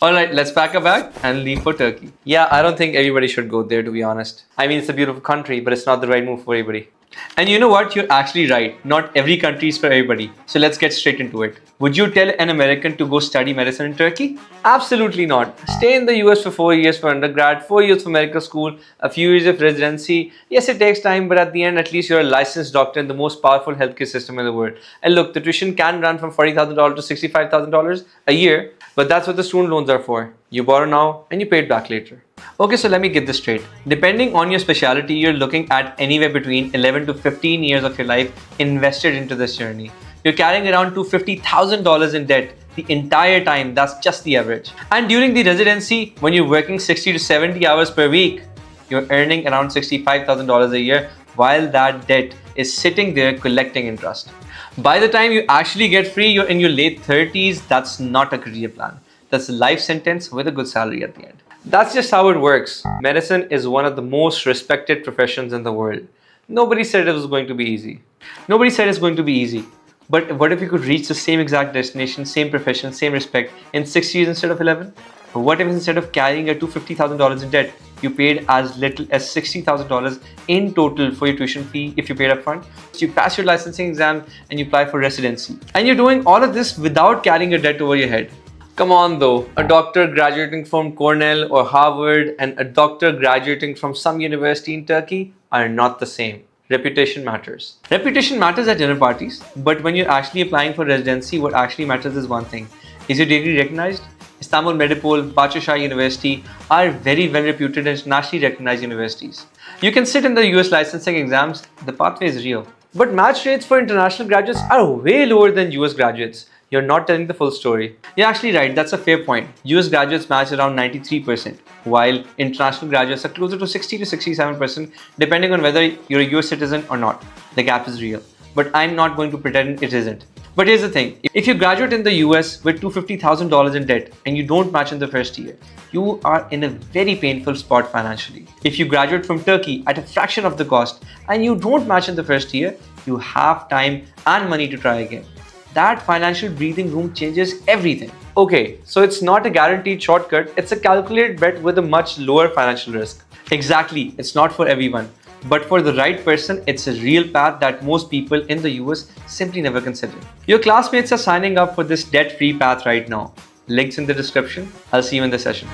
Alright, let's pack a bag and leave for Turkey. Yeah, I don't think everybody should go there, to be honest. I mean, it's a beautiful country, but it's not the right move for everybody. And you know what? You're actually right. Not every country is for everybody. So let's get straight into it. Would you tell an American to go study medicine in Turkey? Absolutely not. Stay in the US for 4 years for undergrad, 4 years for medical school, a few years of residency. Yes, it takes time, but at the end, at least you're a licensed doctor in the most powerful healthcare system in the world. And look, the tuition can run from $40,000 to $65,000 a year, but that's what the student loans are for. You borrow now and you pay it back later. Okay, so let me get this straight. Depending on your specialty, you're looking at anywhere between 11 to 15 years of your life invested into this journey. You're carrying around $250,000 in debt the entire time. That's just the average. And during the residency, when you're working 60 to 70 hours per week, you're earning around $65,000 a year while that debt is sitting there collecting interest. By the time you actually get free, you're in your late 30s. That's not a career plan. That's a life sentence with a good salary at the end. That's just how it works. Medicine is one of the most respected professions in the world. Nobody said it was going to be easy. Nobody said it's going to be easy. But what if you could reach the same exact destination, same profession, same respect in 6 years instead of 11? What if instead of carrying a $250,000 in debt, you paid as little as $60,000 in total for your tuition fee if you paid upfront? So you pass your licensing exam and you apply for residency. And you're doing all of this without carrying a debt over your head. Come on though, a doctor graduating from Cornell or Harvard and a doctor graduating from some university in Turkey are not the same. Reputation matters. Reputation matters at dinner parties, but when you're actually applying for residency, what actually matters is one thing. Is your degree recognized? Istanbul Medipol, Bahcesehir University are very well reputed and internationally recognized universities. You can sit in the US licensing exams, the pathway is real. But match rates for international graduates are way lower than US graduates. You're not telling the full story. You're actually right, that's a fair point. US graduates match around 93%, while international graduates are closer to 60 to 67%, depending on whether you're a US citizen or not. The gap is real, but I'm not going to pretend it isn't. But here's the thing, if you graduate in the US with $250,000 in debt and you don't match in the first year, you are in a very painful spot financially. If you graduate from Turkey at a fraction of the cost and you don't match in the first year, you have time and money to try again. That financial breathing room changes everything. Okay, so it's not a guaranteed shortcut, it's a calculated bet with a much lower financial risk. Exactly, it's not for everyone. But for the right person, it's a real path that most people in the US simply never consider. Your classmates are signing up for this debt-free path right now. Links in the description. I'll see you in the session.